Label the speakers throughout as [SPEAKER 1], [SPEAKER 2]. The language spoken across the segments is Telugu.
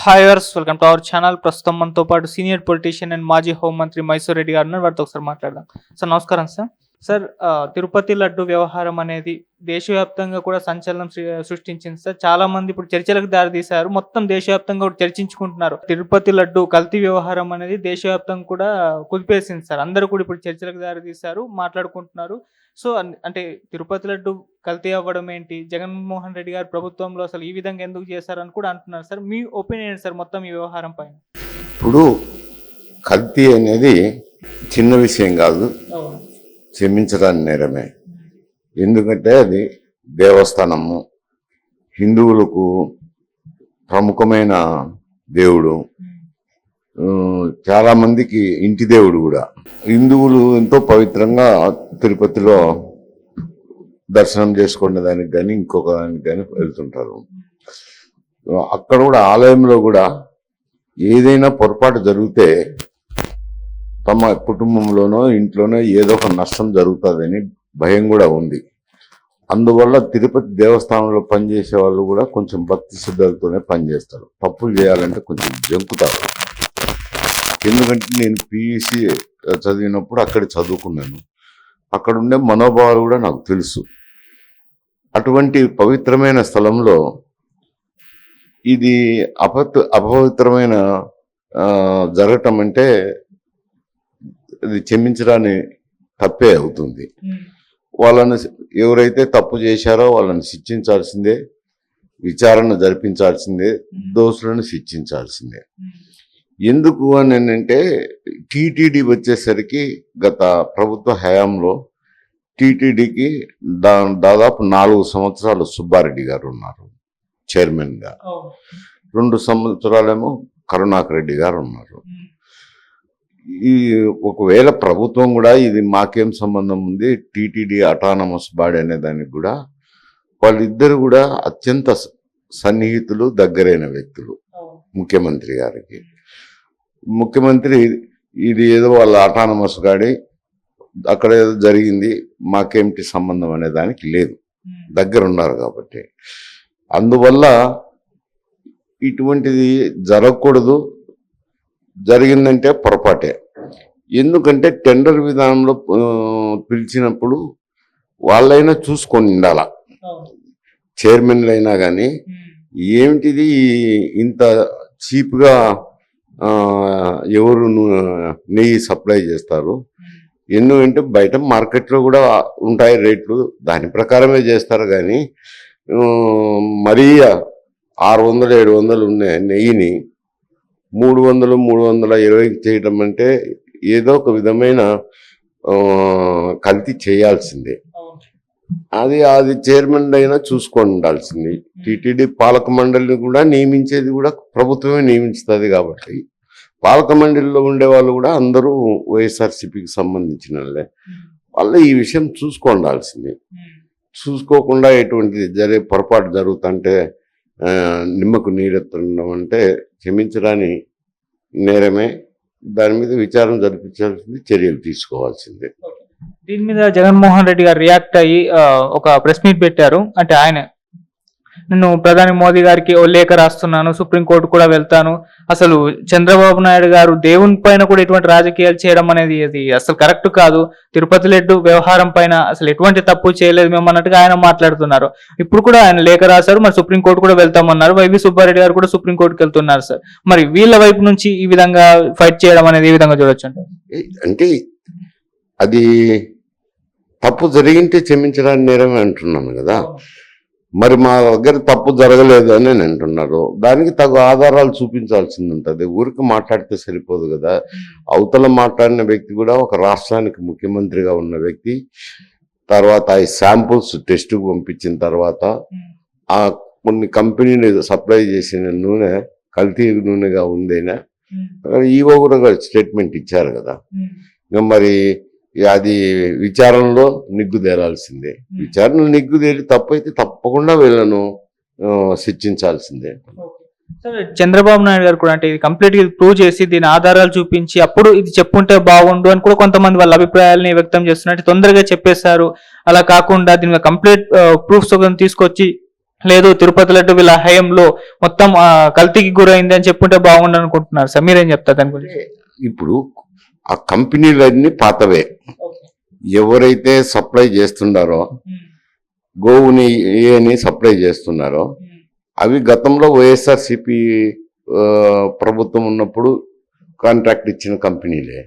[SPEAKER 1] హాయర్స్ వెల్కమ్ టు అవర్ ఛానల్. ప్రస్తుతం మనతో పాటు సీనియర్ పొలిటీషియన్ అండ్ మాజీ హోంమంత్రి మైసూర్ రెడ్డి గారు ఉన్నారు. వారితో ఒకసారి మాట్లాడదాం. సార్ నమస్కారం సార్. సార్ తిరుపతి లడ్డు వ్యవహారం అనేది దేశవ్యాప్తంగా కూడా సంచలనం సృష్టించింది సార్. చాలా మంది ఇప్పుడు చర్చలకు దారితీశారు. మొత్తం దేశవ్యాప్తంగా కూడా చర్చించుకుంటున్నారు. తిరుపతి లడ్డు కల్తీ వ్యవహారం అనేది దేశవ్యాప్తంగా కూడా కుదిపేసింది సార్. అందరూ కూడా ఇప్పుడు చర్చలకు దారితీశారు, మాట్లాడుకుంటున్నారు. సో అంటే తిరుపతి లడ్డు కల్తీ అవ్వడం ఏంటి, జగన్మోహన్ రెడ్డి గారు ప్రభుత్వంలో అసలు ఈ విధంగా ఎందుకు చేశారని కూడా అంటున్నారు సార్. మీ ఒపీనియన్ సార్ మొత్తం ఈ వ్యవహారం పైన?
[SPEAKER 2] ఇప్పుడు కల్తీ అనేది చిన్న విషయం కాదు, క్షమించడానికి నేరమే. ఎందుకంటే అది దేవస్థానము, హిందువులకు ప్రముఖమైన దేవుడు, చాలా మందికి ఇంటి దేవుడు కూడా. హిందువులు ఎంతో పవిత్రంగా తిరుపతిలో దర్శనం చేసుకునే దానికి కానీ ఇంకొక దానికి కానీ వెళ్తుంటారు. అక్కడ కూడా ఆలయంలో కూడా ఏదైనా పొరపాటు జరిగితే తమ కుటుంబంలోనో ఇంట్లోనో ఏదో ఒక నష్టం జరుగుతుందని భయం కూడా ఉంది. అందువల్ల తిరుపతి దేవస్థానంలో పనిచేసే వాళ్ళు కూడా కొంచెం భక్తి శ్రద్ధలతోనే పనిచేస్తారు. తప్పులు చేయాలంటే కొంచెం జంకుతారు. ఎందుకంటే నేను పియూసీ చదివినప్పుడు అక్కడ చదువుకున్నాను. అక్కడ ఉండే మనోభావాలు కూడా నాకు తెలుసు. అటువంటి పవిత్రమైన స్థలంలో ఇది అపవిత్రమైన జరగటం అంటే అది క్షమించడాన్ని తప్పే అవుతుంది. వాళ్ళని ఎవరైతే తప్పు చేశారో వాళ్ళని శిక్షించాల్సిందే, విచారణ జరిపించాల్సిందే, దోషులను శిక్షించాల్సిందే. ఎందుకు అని అంటే టీటీడీ వచ్చేసరికి గత ప్రభుత్వ హయాంలో టీటీడీకి దాదాపు 4 సంవత్సరాలు సుబ్బారెడ్డి గారు ఉన్నారు చైర్మన్గా. 2 సంవత్సరాలేమో కరుణాకర్ రెడ్డి గారు ఉన్నారు. ఈ ఒకవేళ ప్రభుత్వం కూడా ఇది మాకేం సంబంధం ఉంది, టీటీడీ అటానమస్ బాడీ అనే దానికి కూడా వాళ్ళిద్దరు కూడా అత్యంత సన్నిహితులు, దగ్గరైన వ్యక్తులు ముఖ్యమంత్రి గారికి. ముఖ్యమంత్రి ఇది ఏదో వాళ్ళ అటానమస్ గాడి అక్కడ ఏదో జరిగింది, మాకేమిటి సంబంధం అనే దానికి లేదు, దగ్గర ఉన్నారు కాబట్టి. అందువల్ల ఇటువంటిది జరగకూడదు. జరిగిందంటే పొరపాటే. ఎందుకంటే టెండర్ విధానంలో పిలిచినప్పుడు వాళ్ళైనా చూసుకొని ఉండాల. చైర్మన్లు అయినా కానీ ఏమిటిది ఇంత చీప్గా ఎవరు నెయ్యి సప్లై చేస్తారు, ఎందుకంటే బయట మార్కెట్లో కూడా ఉంటాయి రేట్లు, దాని ప్రకారమే చేస్తారు. కానీ మరీ 600-700 ఉన్న నెయ్యిని 300-320 చేయడం అంటే ఏదో ఒక విధమైన కల్తీ చేయాల్సిందే. అది చైర్మన్ అయినా చూసుకొని ఉండాల్సింది. టీటీడీ పాలక మండలిని కూడా నియమించేది కూడా ప్రభుత్వమే నియమిస్తుంది కాబట్టి పాలక మండలిలో ఉండే వాళ్ళు కూడా అందరూ వైఎస్ఆర్సీపీకి సంబంధించిన వాళ్ళు ఈ విషయం చూసుకోండాల్సింది. చూసుకోకుండా ఎటువంటి పొరపాటు జరుగుతుంటే నిమ్మకు నీరెత్తడం అంటే క్షమించడానికి నేరమే. దాని మీద విచారణ జరిపించాల్సింది, చర్యలు తీసుకోవాల్సిందే.
[SPEAKER 1] దీని మీద జగన్మోహన్ రెడ్డి గారు రియాక్ట్ అయ్యి ఒక ప్రెస్ మీట్ పెట్టారు. అంటే ఆయన నేను ప్రధాని మోదీ గారికి ఓ లేఖ రాస్తున్నాను, సుప్రీంకోర్టు కూడా వెళ్తాను, అసలు చంద్రబాబు నాయుడు గారు దేవుని పైన కూడా ఎటువంటి రాజకీయాలు చేయడం అనేది అది అసలు కరెక్ట్ కాదు, తిరుపతి లడ్డు వ్యవహారం పైన అసలు ఎటువంటి తప్పు చేయలేదు మేము అన్నట్టుగా ఆయన మాట్లాడుతున్నారు. ఇప్పుడు కూడా ఆయన లేఖ రాశారు, మరి సుప్రీంకోర్టు కూడా వెళ్తామన్నారు. వైవి సుబ్బారెడ్డి గారు కూడా సుప్రీంకోర్టుకి వెళ్తున్నారు సార్. మరి వీళ్ళ వైపు నుంచి ఈ విధంగా ఫైట్ చేయడం అనేది ఏ విధంగా చూడొచ్చు
[SPEAKER 2] అంటే అది తప్పు జరిగింటే క్షమించడానికి నేరమే అంటున్నాను కదా. మరి మా దగ్గర తప్పు జరగలేదు అని నేను అంటున్నారు. దానికి తగు ఆధారాలు చూపించాల్సింది ఉంటుంది. ఊరికి మాట్లాడితే సరిపోదు కదా. అవతల మాట్లాడిన వ్యక్తి కూడా ఒక రాష్ట్రానికి ముఖ్యమంత్రిగా ఉన్న వ్యక్తి. తర్వాత ఈ శాంపుల్స్ టెస్ట్కు పంపించిన తర్వాత ఆ కొన్ని కంపెనీని సప్లై చేసిన నూనె కల్తీ నూనెగా ఉందేనా ఈవో కూడా స్టేట్మెంట్ ఇచ్చారు కదా. ఇంకా మరి అది విచారణలో నిగ్గుదేరాల్సిందే. విచారణలో నిగ్గుదేరి తప్పైతే తప్పకుండా వీళ్ళను శిక్షించాల్సిందే.
[SPEAKER 1] చంద్రబాబు నాయుడు గారు కూడా అంటే ఇది కంప్లీట్ గా ప్రూవ్ చేసి దీని ఆధారాలు చూపించి అప్పుడు ఇది చెప్పుంటే బాగుండు అని కూడా కొంతమంది వాళ్ళ అభిప్రాయాలని వ్యక్తం చేస్తున్నట్టు తొందరగా చెప్పేశారు. అలా కాకుండా దీని కంప్లీట్ ప్రూఫ్స్ తీసుకొచ్చి లేదు తిరుపతి లడ్డు వీళ్ళ హయాంలో మొత్తం కల్తీకి గురైంది అని చెప్పుంటే బాగుండు అనుకుంటున్నారు సార్, మీరేం చెప్తారు దాని గురించి?
[SPEAKER 2] ఇప్పుడు ఆ కంపెనీలన్నీ పాతవే. ఎవరైతే సప్లై చేస్తున్నారో గోవుని ఏని సప్లై చేస్తున్నారో అవి గతంలో వైఎస్ఆర్సిపి ప్రభుత్వం ఉన్నప్పుడు కాంట్రాక్ట్ ఇచ్చిన కంపెనీలే.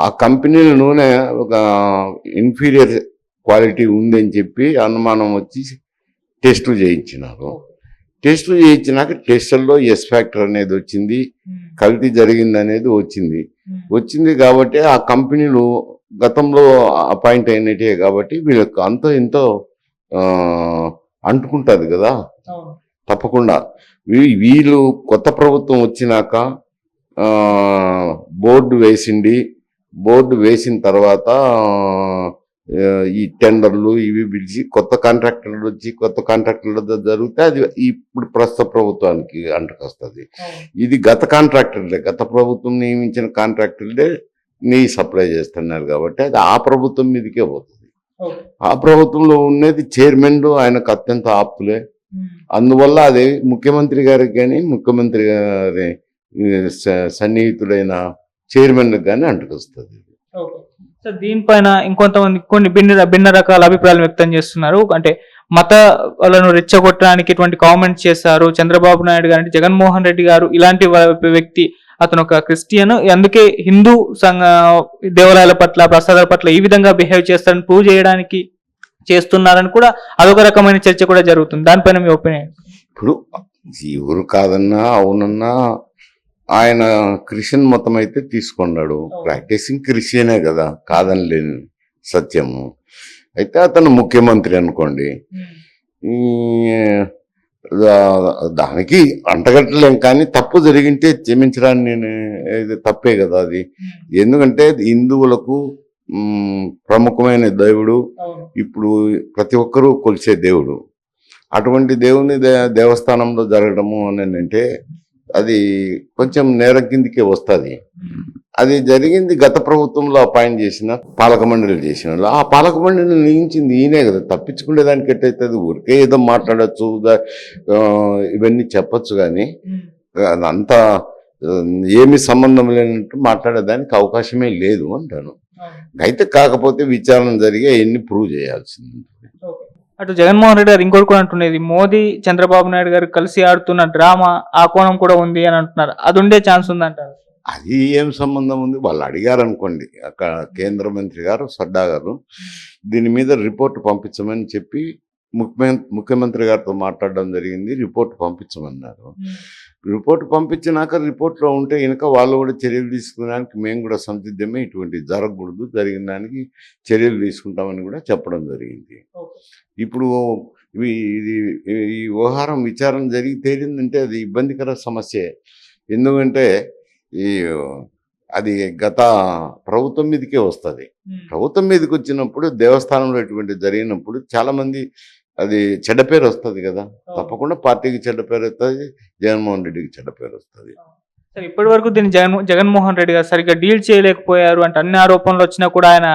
[SPEAKER 2] ఆ కంపెనీల నూనె ఒక ఇన్ఫీరియర్ క్వాలిటీ ఉందని చెప్పి అనుమానం వచ్చి టెస్టులు చేయించినారు. టెస్టులు చేయించినాక టెస్టుల్లో ఎస్ ఫ్యాక్టర్ అనేది వచ్చింది, కల్తీ జరిగింది అనేది వచ్చింది కాబట్టి ఆ కంపెనీలు గతంలో అపాయింట్ అయినట్టే కాబట్టి వీళ్ళకి అంతో ఇంతో అంటుకుంటుంది కదా తప్పకుండా. వీళ్ళు కొత్త ప్రభుత్వం వచ్చినాక బోర్డు వేసిన తర్వాత ఈ టెండర్లు ఇవి పిలిచి కొత్త కాంట్రాక్టర్లు వచ్చి కొత్త కాంట్రాక్టర్లతో జరిగితే అది ఇప్పుడు ప్రస్తుత ప్రభుత్వానికి అంటకొస్తుంది. ఇది గత కాంట్రాక్టర్లే, గత ప్రభుత్వం నియమించిన కాంట్రాక్టర్లే నెయ్యి సప్లై చేస్తున్నారు కాబట్టి అది ఆ ప్రభుత్వం మీదకే పోతుంది. ఆ ప్రభుత్వంలో ఉన్నది చైర్మన్ ఆయనకు అత్యంత ఆప్తులే. అందువల్ల అది ముఖ్యమంత్రి గారికి కానీ ముఖ్యమంత్రి గారి సన్నిహితుడైన చైర్మన్కి కానీ అంటకొస్తుంది.
[SPEAKER 1] సో దీనిపైన ఇంకొంతమంది కొన్ని భిన్న రకాల అభిప్రాయాలు వ్యక్తం చేస్తున్నారు. అంటే మతాలను రెచ్చగొట్టడానికి ఇటువంటి కామెంట్స్ చేశారు చంద్రబాబు నాయుడు గారు, జగన్మోహన్ రెడ్డి గారు ఇలాంటి వ్యక్తి, అతను ఒక క్రిస్టియన్, అందుకే హిందూ దేవాలయాల పట్ల ప్రసాదాల పట్ల ఈ విధంగా బిహేవ్ చేస్తారని ప్రూవ్ చేయడానికి చేస్తున్నారని కూడా అదొక రకమైన చర్చ కూడా జరుగుతుంది. దానిపైన మీ ఒపీనియన్?
[SPEAKER 2] ఇప్పుడు ఎవరు కాదన్నా అవునన్నా ఆయన క్రిస్టియన్ మతం అయితే తీసుకున్నాడు, ప్రాక్టీసింగ్ క్రిస్టియనే కదా, కాదని లేని సత్యము. అయితే అతను ముఖ్యమంత్రి అనుకోండి, దానికి అంటగట్టలేం, కానీ తప్పు జరిగింటే క్షమించడానికి నేను తప్పే కదా అది. ఎందుకంటే హిందువులకు ప్రముఖమైన దేవుడు, ఇప్పుడు ప్రతి ఒక్కరూ కొలిసే దేవుడు. అటువంటి దేవుని దేవస్థానంలో జరగడము అని అంటే అది కొంచెం నేరం కిందికే వస్తుంది. అది జరిగింది గత ప్రభుత్వంలో అపాయింట్ చేసిన పాలక మండలి చేసిన వాళ్ళు. ఆ పాలక మండలిని నియమించింది ఈయనే కదా, తప్పించుకునే దానికి ఎట్టయితుంది? ఊరికే ఏదో మాట్లాడచ్చు, ఇవన్నీ చెప్పచ్చు, కానీ అంత ఏమి సంబంధం లేనట్టు మాట్లాడేదానికి అవకాశమే లేదు అంటాను. అయితే కాకపోతే విచారణ జరిగే ఎన్ని ప్రూవ్ చేయాల్సింది.
[SPEAKER 1] అటు జగన్మోహన్ రెడ్డి గారు ఇంకోటి కూడా అంటున్నది, మోదీ చంద్రబాబు నాయుడు గారు కలిసి ఆడుతున్న డ్రామా ఆ కోణం కూడా ఉంది అని అంటున్నారు. అది ఉండే ఛాన్స్ ఉందంటారు?
[SPEAKER 2] అది ఏం సంబంధం ఉంది? వాళ్ళు అడిగారు అనుకోండి, అక్కడ కేంద్ర మంత్రి గారు సడ్డా గారు దీని మీద రిపోర్ట్ పంపించమని చెప్పి ముఖ్యమంత్రి గారితో మాట్లాడడం జరిగింది. రిపోర్ట్ పంపించమన్నారు. రిపోర్ట్ పంపించినాక రిపోర్ట్లో ఉంటే కనుక వాళ్ళు కూడా చర్యలు తీసుకునేదానికి మేము కూడా సంసిద్ధమే, ఇటువంటి జరగకూడదు, జరిగిన దానికి చర్యలు తీసుకుంటామని కూడా చెప్పడం జరిగింది. ఇప్పుడు ఈ వ్యవహారం విచారణ జరిగి తేలిందంటే అది ఇబ్బందికర సమస్యే. ఎందుకంటే అది గత ప్రభుత్వం మీదకే వస్తుంది. ప్రభుత్వం మీదకి వచ్చినప్పుడు దేవస్థానంలో ఇటువంటి జరిగినప్పుడు చాలా మంది అది చెడ్డ పేరు వస్తుంది కదా, తప్పకుండా పార్టీకి చెడ్డ పేరు వస్తుంది, జగన్మోహన్ రెడ్డికి చెడ్డ పేరు వస్తుంది.
[SPEAKER 1] సరే, ఇప్పటి వరకు దీన్ని జగన్మోహన్ రెడ్డి గారు సరిగ్గా డీల్ చేయలేకపోయారు అంటే అన్ని ఆరోపణలు వచ్చినా కూడా ఆయన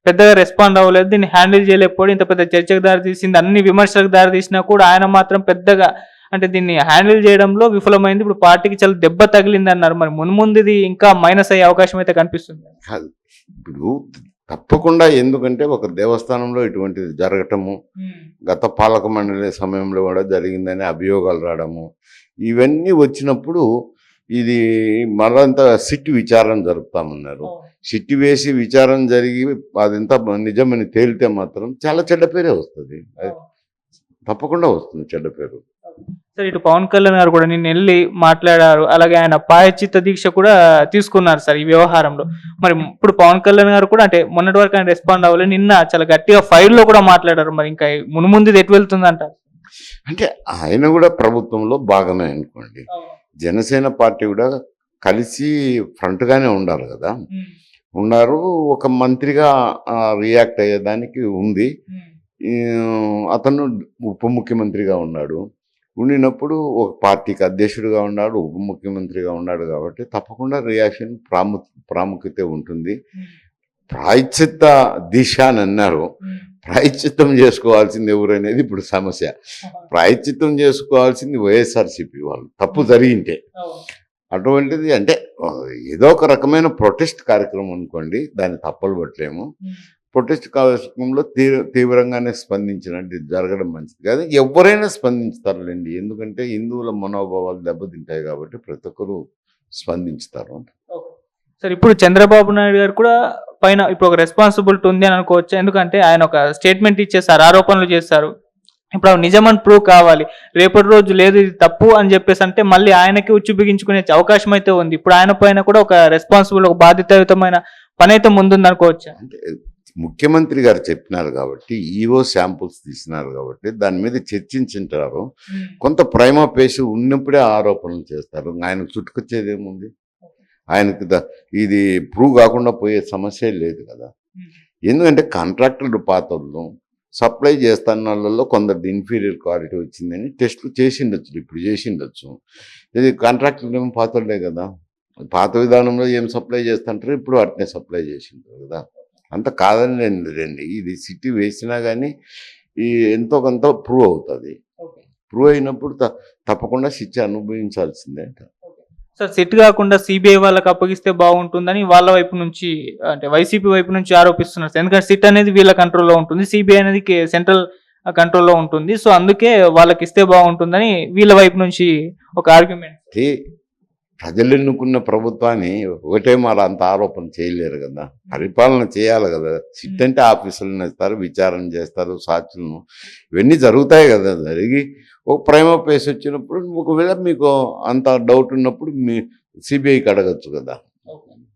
[SPEAKER 1] పెద్దగా రెస్పాండ్ అవ్వలేదు, దీన్ని హ్యాండిల్ చేయలేకపోవడం ఇంత పెద్ద చర్చకు దారితీసింది, అన్ని విమర్శలకు దారితీసినా కూడా ఆయన మాత్రం పెద్దగా అంటే దీన్ని హ్యాండిల్ చేయడంలో విఫలమైంది. ఇప్పుడు పార్టీకి చాలా దెబ్బ తగిలింది అన్నారు. మరి ముందు ఇది ఇంకా మైనస్ అయ్యే అవకాశం అయితే కనిపిస్తుంది.
[SPEAKER 2] ఇప్పుడు తప్పకుండా, ఎందుకంటే ఒక దేవస్థానంలో ఇటువంటిది జరగటము, గత పాలక మండలి సమయంలో కూడా జరిగిందని అభియోగాలు రావడము, ఇవన్నీ వచ్చినప్పుడు ఇది మరంత సిట్ విచారణ జరుపుతామన్నారు. సిట్ వేసి విచారణ జరిగి అదంతా నిజమని తేలితే మాత్రం చాలా చెడ్డ పేరే వస్తుంది. తప్పకుండా వస్తుంది చెడ్డ పేరు.
[SPEAKER 1] సార్, ఇటు పవన్ కళ్యాణ్ గారు కూడా నిన్న వెళ్ళి మాట్లాడారు, అలాగే ఆయన పాయచిత్త దీక్ష కూడా తీసుకున్నారు సార్ ఈ వ్యవహారంలో. మరి ఇప్పుడు పవన్ కళ్యాణ్ గారు కూడా అంటే మొన్నటి వరకు ఆయన రెస్పాండ్ అవ్వలేదు, నిన్న చాలా గట్టిగా ఫైర్ లో కూడా మాట్లాడారు. మరి ఇంకా మున్ముందు ఎటు వెళ్తుందంట? అంటే
[SPEAKER 2] ఆయన కూడా ప్రభుత్వంలో భాగమే అనుకోండి, జనసేన పార్టీ కూడా కలిసి ఫ్రంట్ గానే ఉండాలి కదా, ఉన్నారు. ఒక మంత్రిగా రియాక్ట్ అయ్యేదానికి ఉంది. అతను ఉప ముఖ్యమంత్రిగా ఉన్నాడు, ఉండినప్పుడు ఒక పార్టీకి అధ్యక్షుడిగా ఉన్నాడు, ఉప ముఖ్యమంత్రిగా ఉన్నాడు కాబట్టి తప్పకుండా రియాక్షన్ ప్రాముఖ్యత ఉంటుంది. ప్రాయశ్చిత్త దిశ అని అన్నారు. ప్రాయశ్చిత్తం చేసుకోవాల్సింది ఎవరు అనేది ఇప్పుడు సమస్య. ప్రాయశ్చిత్తం చేసుకోవాల్సింది వైఎస్ఆర్సీపీ వాళ్ళు, తప్పు జరిగింటే. అటువంటిది అంటే ఏదో ఒక రకమైన ప్రొటెస్ట్ కార్యక్రమం అనుకోండి, దాన్ని తప్పలు పట్టలేము. ప్రొటెస్ట్ కార్యక్రమంలో తీవ్రంగానే స్పందించినట్టు జరగడం మంచిది కాదు. ఎవరైనా స్పందించుతారులేండి, ఎందుకంటే హిందువుల మనోభావాలు దెబ్బతింటాయి కాబట్టి ప్రతి ఒక్కరు స్పందించుతారు.
[SPEAKER 1] సార్, ఇప్పుడు చంద్రబాబు నాయుడు గారు కూడా పైన ఇప్పుడు ఒక రెస్పాన్సిబిలిటీ ఉంది అని అనుకోవచ్చు. ఎందుకంటే ఆయన ఒక స్టేట్మెంట్ ఇచ్చేసారు, ఆరోపణలు చేశారు. ఇప్పుడు అవి నిజమని ప్రూవ్ కావాలి. రేపటి రోజు లేదు ఇది తప్పు అని చెప్పేసి అంటే మళ్ళీ ఆయనకి ఉచ్చు బిగించుకునే అవకాశం అయితే ఉంది. ఇప్పుడు ఆయన పైన కూడా ఒక రెస్పాన్సిబుల్, ఒక బాధ్యతాయుతమైన పని అయితే ముందుంది అనుకోవచ్చు.
[SPEAKER 2] అంటే ముఖ్యమంత్రి గారు చెప్పినారు కాబట్టి, ఈవో శాంపుల్స్ తీసినారు కాబట్టి దాని మీద చర్చించుంటారు. కొంత ప్రైమా పేసి ఉన్నప్పుడే ఆరోపణలు చేస్తారు. ఆయనకు చుట్టుకొచ్చేది ఏముంది? ఆయనకి ఇది ప్రూవ్ కాకుండా పోయే సమస్య లేదు కదా. ఎందుకంటే కాంట్రాక్టర్లు పాతలు సప్లై చేస్తున్న వాళ్ళలో కొందరు ఇన్ఫీరియర్ క్వాలిటీ వచ్చిందని టెస్టులు చేసిండొచ్చు, ఇప్పుడు చేసిండొచ్చు. ఇది కాంట్రాక్టర్లు ఏమో పాతలే కదా, పాత విధానంలో ఏం సప్లై చేస్తుంటారు, ఇప్పుడు వాటినే సప్లై చేసింటారు కదా. అంత కాదని రండి, ఇది సిటీ వేసినా కానీ ఈ ఎంతో కొంత ప్రూవ్ అవుతుంది. ప్రూవ్ అయినప్పుడు తప్పకుండా శిక్ష అనుభవించాల్సిందే.
[SPEAKER 1] సార్, సిట్ కాకుండా సిబిఐ వాళ్ళకి అప్పగిస్తే బాగుంటుందని వాళ్ళ వైపు నుంచి, అంటే వైసీపీ వైపు నుంచి ఆరోపిస్తున్నారు. ఎందుకంటే సిట్ అనేది వీళ్ళ కంట్రోల్లో ఉంటుంది, సిబిఐ అనేది సెంట్రల్ కంట్రోల్లో ఉంటుంది. సో అందుకే వాళ్ళకి ఇస్తే బాగుంటుందని వీళ్ళ వైపు నుంచి ఒక ఆర్గ్యుమెంట్.
[SPEAKER 2] ప్రజలు ఎన్నుకున్న ప్రభుత్వాన్ని ఒకటే మాట అంత ఆరోపణ చేయలేరు కదా, పరిపాలన చేయాలి కదా. సిట్ అంటే ఆఫీసులను ఇస్తారు, విచారణ చేస్తారు, సాక్షులను ఇవన్నీ జరుగుతాయి కదా. జరిగి ఒక ప్రైమా పేస్ వచ్చినప్పుడు ఒకవేళ మీకు అంత డౌట్ ఉన్నప్పుడు మీ సిబిఐకి అడగచ్చు కదా.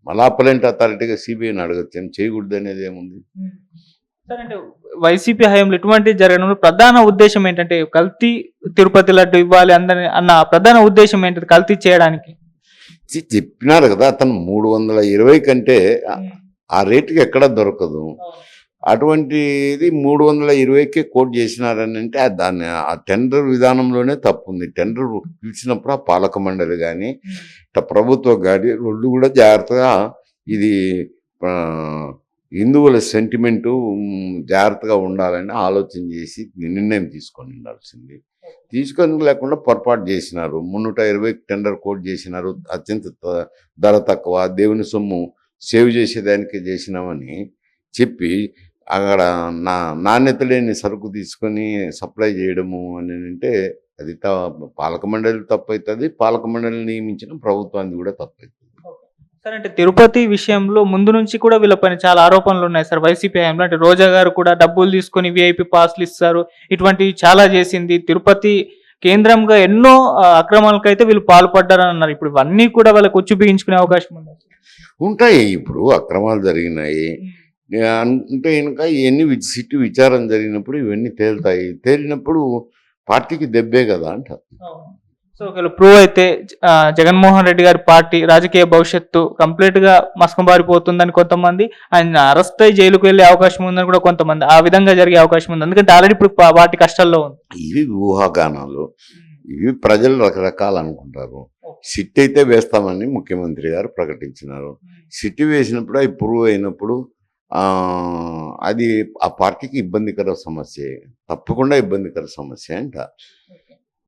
[SPEAKER 2] మళ్ళీ అప్పలెంట్ అథారిటీగా సిబిఐని అడగచ్చు, ఏం చేయకూడదు అనేది ఏముంది?
[SPEAKER 1] సార్, అంటే వైసీపీ హయాంలో ఇటువంటి జరగడంలో ప్రధాన ఉద్దేశం ఏంటంటే కల్తీ తిరుపతి లడ్డు ఇవ్వాలి అందరిని అన్న ప్రధాన ఉద్దేశం ఏంటంటే కల్తీ చేయడానికి
[SPEAKER 2] చెప్పినారు కదా. అతను 320 కంటే ఆ రేటుకి ఎక్కడ దొరకదు. అటువంటిది 320కే కోట్ చేసినారని అంటే దాన్ని ఆ టెండర్ విధానంలోనే తప్పు ఉంది. టెండర్ పిలిచినప్పుడు ఆ పాలక మండలి కానీ ప్రభుత్వ గాడి రెండు కూడా జాగ్రత్తగా ఇది హిందువుల సెంటిమెంటు జాగ్రత్తగా ఉండాలని ఆలోచన చేసి నిర్ణయం తీసుకొని ఉండాల్సింది. తీసుకొని లేకుండా పొరపాటు చేసినారు. 320 టెండర్ కోట్ చేసినారు. అత్యంత ధర తక్కువ, దేవుని సొమ్ము సేవ్ చేసేదానికి చేసినామని చెప్పి అక్కడ నాణ్యత లేని సరుకు తీసుకొని సప్లై చేయడము అని అంటే అది పాలక మండలి తప్పు అవుతుంది. పాలక మండలిని నియమించిన ప్రభుత్వానికి కూడా తప్పు అవుతుంది.
[SPEAKER 1] సార్, అంటే తిరుపతి విషయంలో ముందు నుంచి కూడా వీళ్ళపైన చాలా ఆరోపణలు ఉన్నాయి సార్ వైసీపీ హయాంలో. అంటే రోజా గారు కూడా డబ్బులు తీసుకొని విఐపి పాస్లు ఇస్తారు, ఇటువంటివి చాలా చేసింది. తిరుపతి కేంద్రంగా ఎన్నో అక్రమాలకైతే వీళ్ళు పాల్పడ్డారని అన్నారు. ఇప్పుడు ఇవన్నీ కూడా వాళ్ళకి వచ్చి బిగించుకునే అవకాశం ఉంది.
[SPEAKER 2] ఉంటాయి, ఇప్పుడు అక్రమాలు జరిగినాయి అంటే ఇంకా ఇవన్నీ సిటీ విచారణ జరిగినప్పుడు ఇవన్నీ తేలుతాయి. తేలినప్పుడు పార్టీకి దెబ్బే కదా అంటారు.
[SPEAKER 1] సో ఒకవేళ ప్రూవ్ అయితే జగన్మోహన్ రెడ్డి గారి పార్టీ రాజకీయ భవిష్యత్తు కంప్లీట్ గా మసకబారిపోతుందని కొంతమంది, ఆయన అరెస్ట్ అయ్యి జైలుకు వెళ్లే అవకాశం ఉందని కూడా కొంతమంది, ఆ విధంగా జరిగే అవకాశం ఉంది. ఎందుకంటే ఆల్రెడీ ఇప్పుడు పార్టీ కష్టాల్లో ఉంది.
[SPEAKER 2] ఇవి ఊహాగానాలు, ఇవి ప్రజలు రకరకాలు అనుకుంటారు. సిట్ అయితే వేస్తామని ముఖ్యమంత్రి గారు ప్రకటించినారు. సిట్ వేసినప్పుడు అవి ప్రూవ్ అయినప్పుడు అది ఆ పార్టీకి ఇబ్బందికర సమస్య, తప్పకుండా ఇబ్బందికర సమస్య అంట.